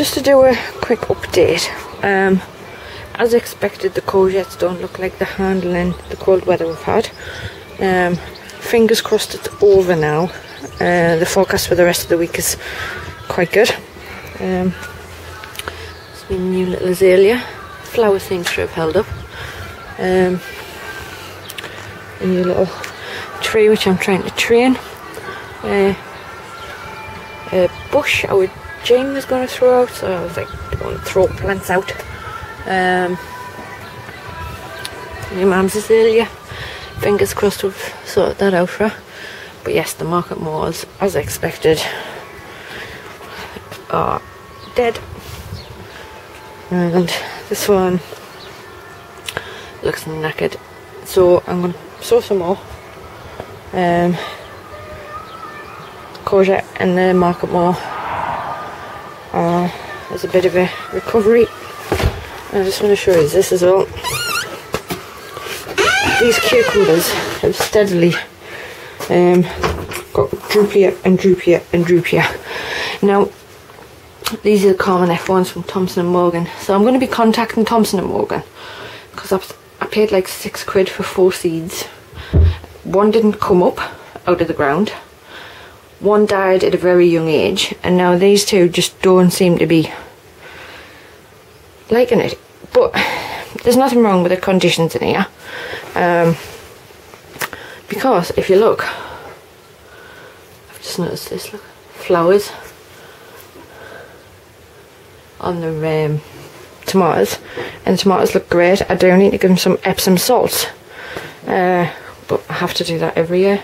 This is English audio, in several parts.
just to do a quick update. As expected, the courgettes don't look like they're handling the cold weather we've had. Fingers crossed it's over now. The forecast for the rest of the week is quite good. It's been a new little azalea. Flower seems to have held up. A new little tree which I'm trying to train. A bush our Jane was going to throw out, so I was like, don't throw plants out. Your mum's azalea. Fingers crossed we've sorted that out for her. But yes, the market moors, as expected, are dead. And this one looks knackered. So I'm going to sow some more. Courgette and the market moor. There's a bit of a recovery. I just want to show you this as well. These cucumbers have steadily got droopier and droopier and droopier. Now, these are the common F1s from Thompson & Morgan. So I'm going to be contacting Thompson & Morgan because I paid like £6 for 4 seeds. One didn't come up out of the ground. One died at a very young age, and now these two just don't seem to be liking it. But there's nothing wrong with the conditions in here, because if you look, I've just noticed this, look, flowers on the tomatoes, and the tomatoes look great. I do need to give them some Epsom salts, but I have to do that every year.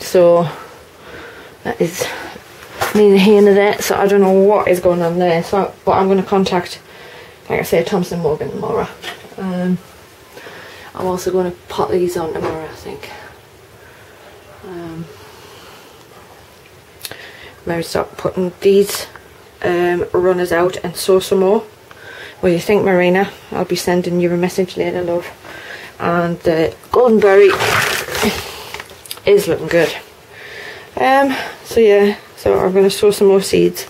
So that is neither here nor there, so I don't know what is going on there. So, but I'm going to contact, like I say, Thompson & Morgan tomorrow. I'm also going to pot these on tomorrow, I think. Maybe start putting these runners out and sow some more. What do you think, Marina? I'll be sending you a message later, love. And the golden berry is looking good. So yeah, so I'm going to sow some more seeds.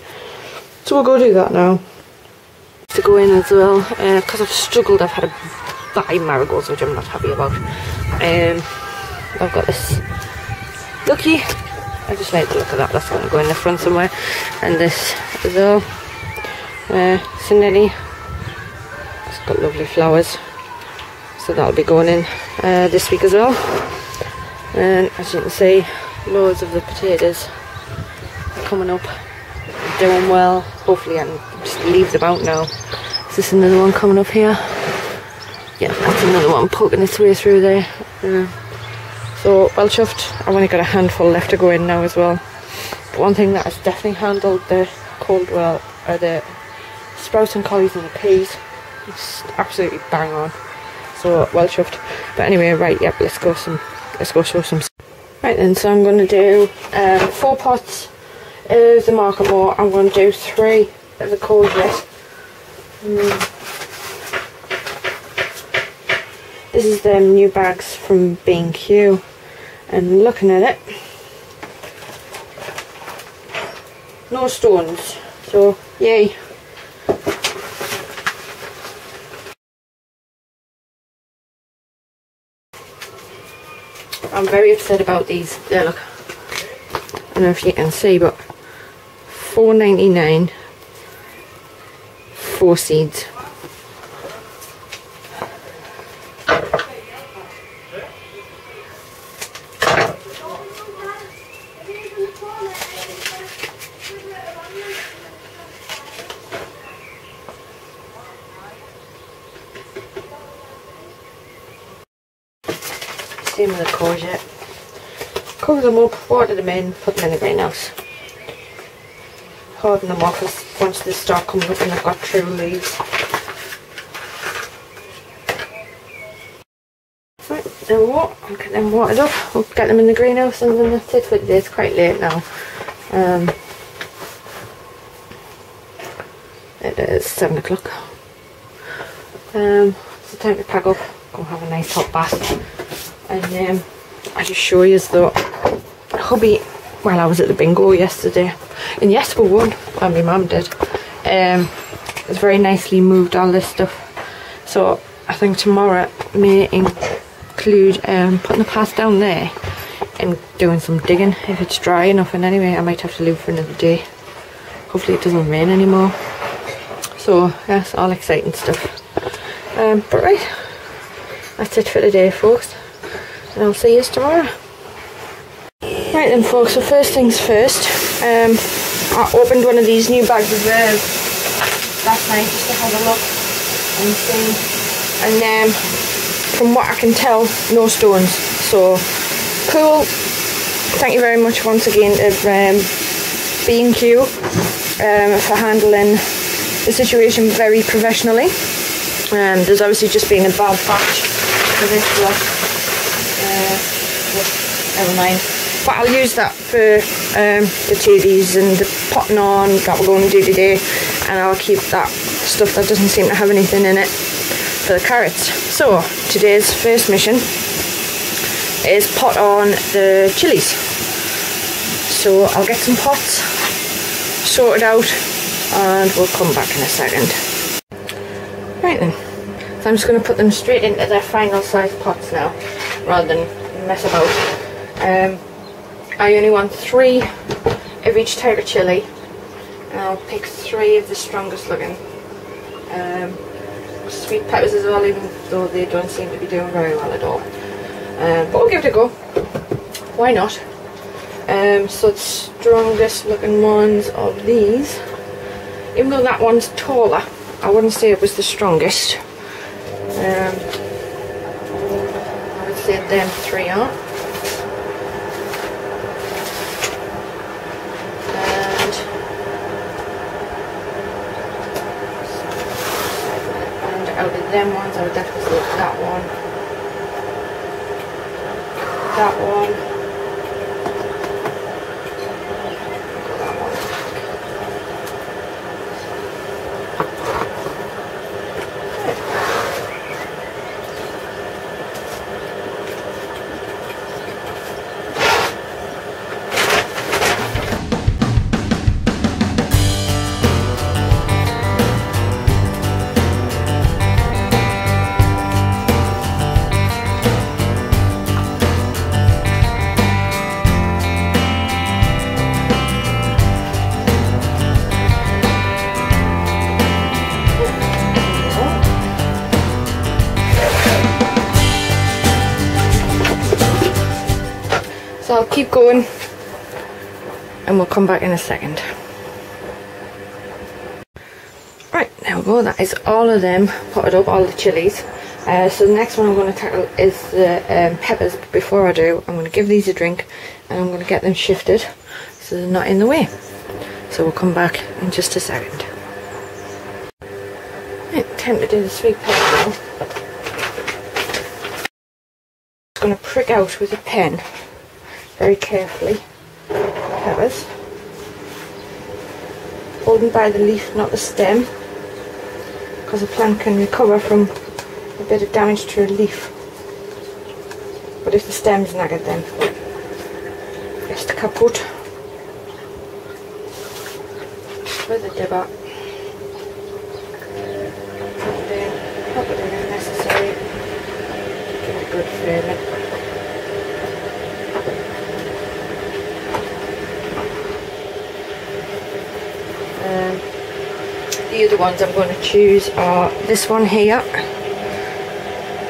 So we'll go do that now. To go in as well, because I've struggled, I've had to buy marigolds, which I'm not happy about. I've got this looky. I just like the look of that. That's going to go in the front somewhere. And this as well. Cinetti. It's got lovely flowers. So that'll be going in this week as well. And as you can see, loads of the potatoes are coming up, doing well. Hopefully I can just leave them out now. Is this another one coming up here? Yeah, that's another one poking its way through there. So well chuffed. I've only got a handful left to go in now as well. But one thing that has definitely handled the cold well are the sprouts and collies and the peas. It's absolutely bang on. So well chuffed. But anyway, right, yep, let's go show some. Right then, so I'm going to do 4 pots of the market moor. I'm going to do 3 of the courgette. This is the new bags from B&Q, and looking at it, no stones, so yay. I'm very upset about these. There, look. I don't know if you can see, but £4.99 4 seeds. Same with the courgette. Cover them up, water them in, put them in the greenhouse. Harden them off once they start coming up and they've got true leaves. Right, then what? I'll get them watered up, we'll get them in the greenhouse, and then that's it for today. It's quite late now. It is 7 o'clock. It's time to pack up, go have a nice hot bath. And I just show you though, hubby, well, I was at the bingo yesterday, And yes, we won. Well, my mum did. It's very nicely moved, all this stuff. So I think tomorrow may include putting the path down there and doing some digging if it's dry enough. And anyway, I might have to leave for another day. Hopefully it doesn't rain anymore. So yes, all exciting stuff. But right, that's it for today, folks, and I'll see you tomorrow. Right then, folks, so first things first, I opened one of these new bags of herbs last night just to have a look and see, and from what I can tell, no stones, so cool. Thank you very much once again to B&Q for handling the situation very professionally. There's obviously just been a bad batch for this lot. Never mind. But I'll use that for the chilies and the potting on that we're going to do today, and I'll keep that stuff that doesn't seem to have anything in it for the carrots. So today's first mission is pot on the chilies. So I'll get some pots sorted out and we'll come back in a second. Right then, so I'm just going to put them straight into their final size pots now, rather than mess about. I only want 3 of each type of chilli, and I'll pick 3 of the strongest looking. Sweet peppers as well, even though they don't seem to be doing very well at all. But we'll give it a go. Why not? So the strongest looking ones of these, even though that one's taller, I wouldn't say it was the strongest. I would say them 3 are. And out of them ones, I would definitely say that one. That one. So I'll keep going and we'll come back in a second. Right, there we go, that is all of them potted up, all the chilies. So the next one I'm going to tackle is the peppers. But before I do, I'm going to give these a drink and I'm going to get them shifted so they're not in the way. So we'll come back in just a second. Right, time to do the sweet pepper now. I'm going to prick out with a pen very carefully peppers, holding by the leaf, not the stem, because the plant can recover from a bit of damage to a leaf, but if the stem's knackered then just kaput. With a dibber, pop it in if necessary, give it a good flavor. The other ones I'm going to choose are this one here.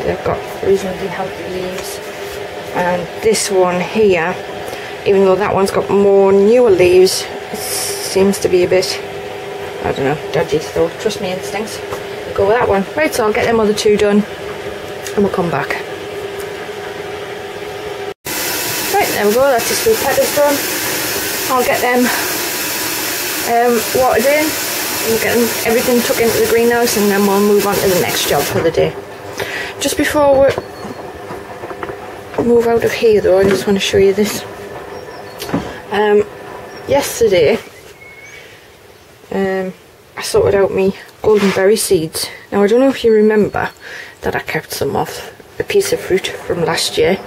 They've got reasonably healthy leaves, and this one here, even though that one's got more newer leaves, it seems to be a bit, I don't know, dodgy, so trust me instincts, go with that one. Right, so I'll get them other 2 done and we'll come back. Right, there we go, that's the sweet peppers done. I'll get them watered in. We'll get everything tucked into the greenhouse and then we'll move on to the next job for the day. Just before we move out of here though, I just want to show you this. Yesterday I sorted out my golden berry seeds. Now I don't know if you remember that I kept some off a piece of fruit from last year.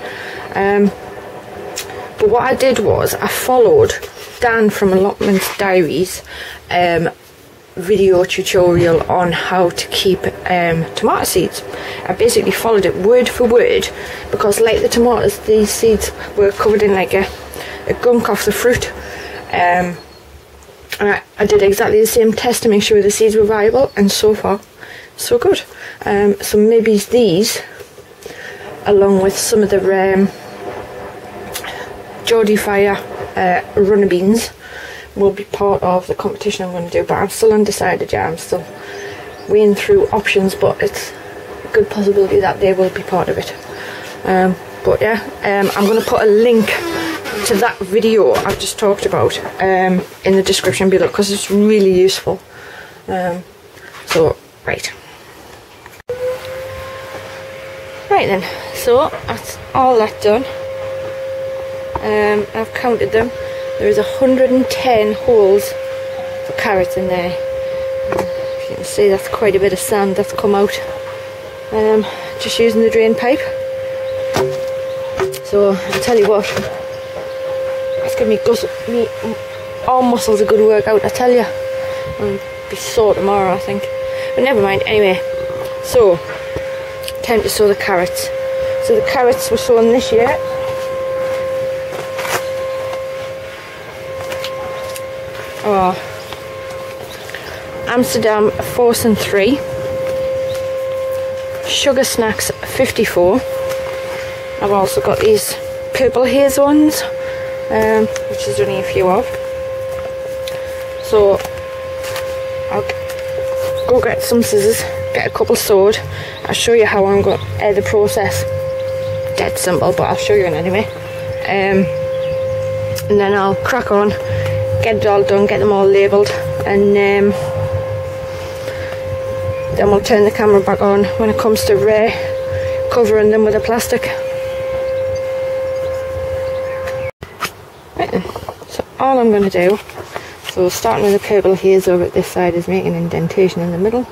But what I did was I followed Dan from Allotment's Diaries video tutorial on how to keep tomato seeds. I basically followed it word for word because, like the tomatoes, these seeds were covered in like a gunk off the fruit. And I did exactly the same test to make sure the seeds were viable, and so far so good. So maybe these, along with some of the Geordie Fire runner beans, will be part of the competition I'm going to do, but I'm still undecided yet. I'm still weighing through options, but it's a good possibility that they will be part of it. But yeah, I'm going to put a link to that video I've just talked about in the description below, because it's really useful. So right then, so that's all that done. I've counted them. There is 110 holes for carrots in there. If you can see, that's quite a bit of sand that's come out. Just using the drain pipe. So I'll tell you what, it's giving me arm muscles a good workout, I tell you. I'll be sore tomorrow, I think. But never mind. Anyway, so time to sow the carrots. So the carrots were sown this year. Oh, Amsterdam 4 and 3, Sugar Snacks 54. I've also got these purple haze ones, which there's only a few of. So I'll go get some scissors, get a couple sewed. I'll show you how I'm going to the process. Dead simple, but I'll show you it anyway. And then I'll crack on, get it all done, get them all labelled, and then we'll turn the camera back on when it comes to covering them with the plastic. Right then, so all I'm going to do, so starting with the purple haze over at this side, is make an indentation in the middle.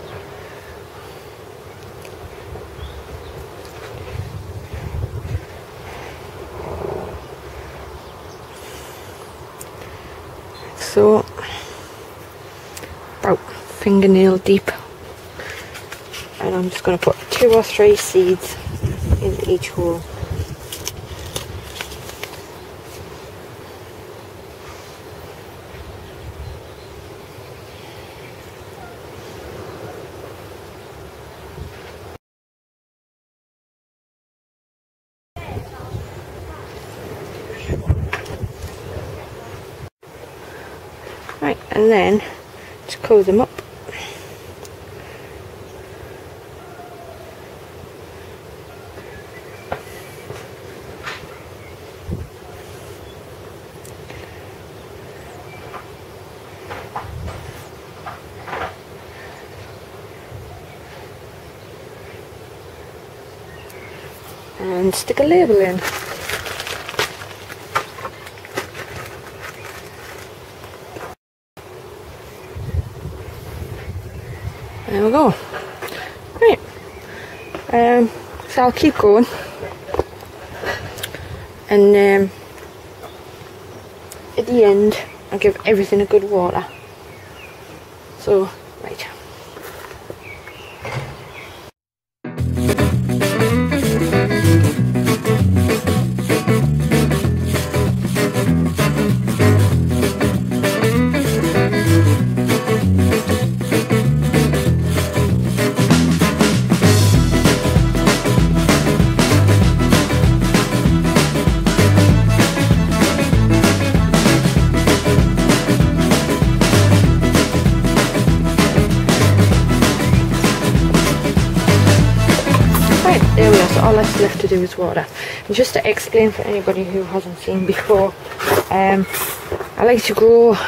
So about fingernail deep, and I'm just going to put 2 or 3 seeds in each hole. Right, and then just cover them up. And stick a label in. There we go. Right. So I'll keep going, and at the end I'll give everything a good water. So right. There we are, so all that's left to do is water. And just to explain for anybody who hasn't seen before, I like to grow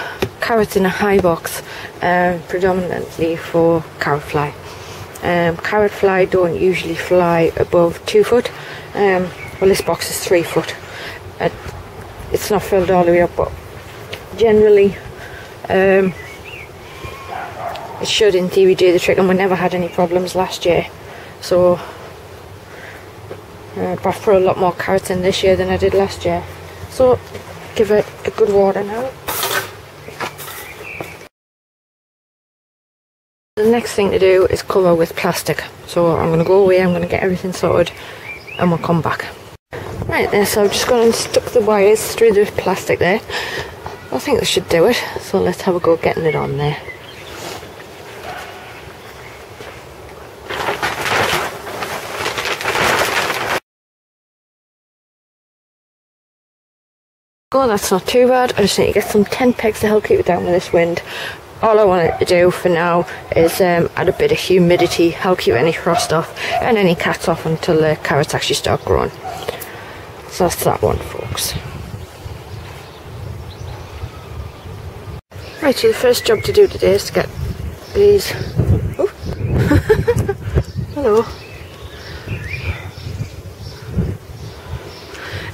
carrots in a high box, predominantly for carrot fly. Carrot fly don't usually fly above 2 foot. Well, this box is 3 foot. It's not filled all the way up, but generally it should in theory do the trick, and we never had any problems last year. So but I put a lot more carrots in this year than I did last year. So give it a good water now. The next thing to do is cover with plastic. So I'm going to go away, I'm going to get everything sorted and we'll come back. Right then, so I've just gone and stuck the wires through the plastic there. I think this should do it, so let's have a go getting it on there. Oh, that's not too bad. I just need to get some tent pegs to help keep it down with this wind. All I wanted to do for now is add a bit of humidity, help keep any frost off and any cats off until the carrots actually start growing. So that's that one, folks. Right, so the first job to do today is to get these... Oh. Hello.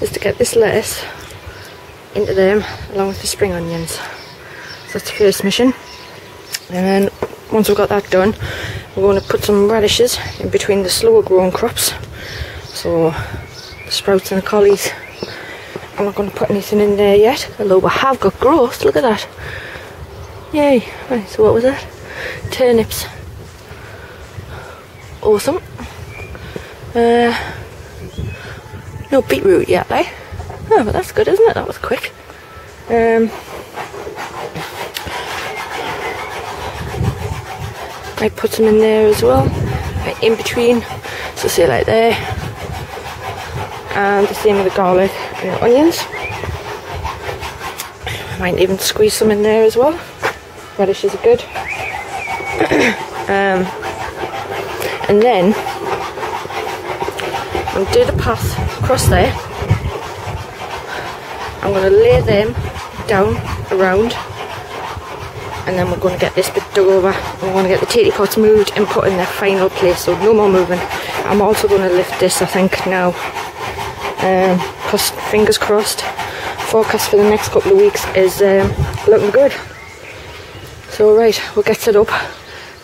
Is to get this lettuce into them along with the spring onions. So that's the first mission. And then once we've got that done, we're going to put some radishes in between the slower growing crops. So the sprouts and the collies. I'm not going to put anything in there yet, although we have got growth. Look at that. Yay. Right, so what was that? Turnips. Awesome. No beetroot yet, eh? Oh, but that's good, isn't it? That was quick. I put some in there as well, right in between, so say like there. And the same with the garlic and the onions. Might even squeeze some in there as well. Radishes are good. And then I'm going to do the path across there. I'm going to lay them down around, and then we're going to get this bit dug over. We're going to get the tatey pots moved and put in their final place, so no more moving. I'm also going to lift this, I think, now. Because fingers crossed, forecast for the next couple of weeks is looking good. So right, we'll get set up.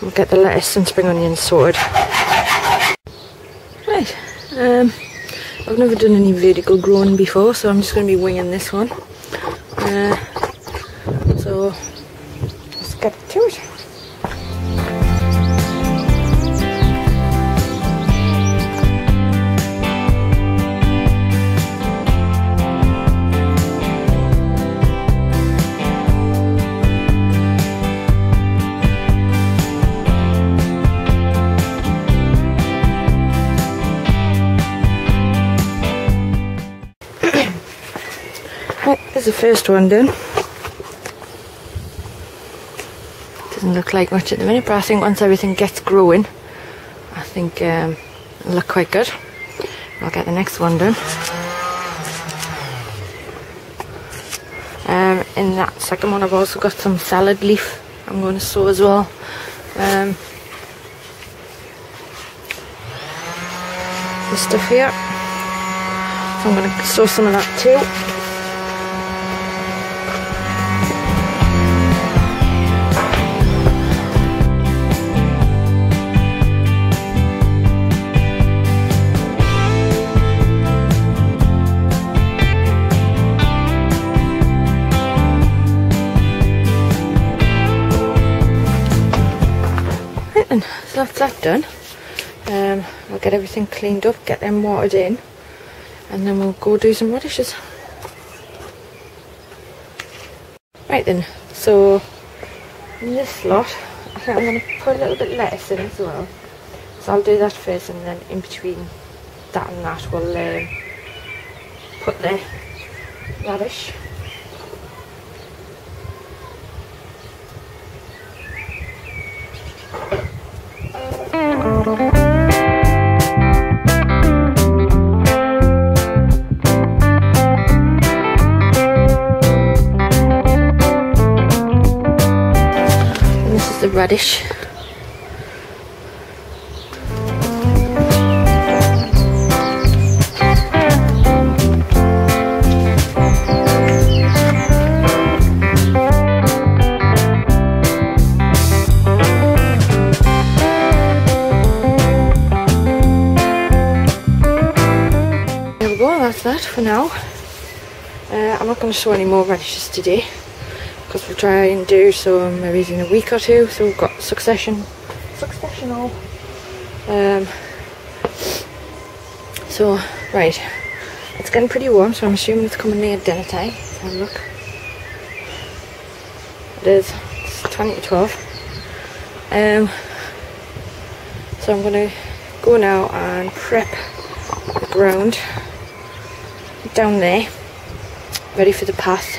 We'll get the lettuce and spring onions sorted. Right, I've never done any vertical growing before, so I'm just going to be winging this one. So let's get to it. Right, there's the first one done. Doesn't look like much at the minute, but I think once everything gets growing, I think it'll look quite good. I'll get the next one done. In that second one I've also got some salad leaf I'm going to sow as well. This stuff here. So I'm going to sow some of that too. So that's that done. I'll get everything cleaned up, get them watered in, and then we'll go do some radishes. Right then, so in this slot, I think I'm going to put a little bit of lettuce in as well. So I'll do that first, and then in between that and that we'll put the radish. The radish. There we go, that's that for now. I'm not going to sow any more radishes today, because we'll try and do some maybe in a week or two, so we've got succession you know. So, right, it's getting pretty warm, so I'm assuming it's coming near dinner time. Let's have a look. It's 20 to 12. So I'm going to go now and prep the ground down there, ready for the path.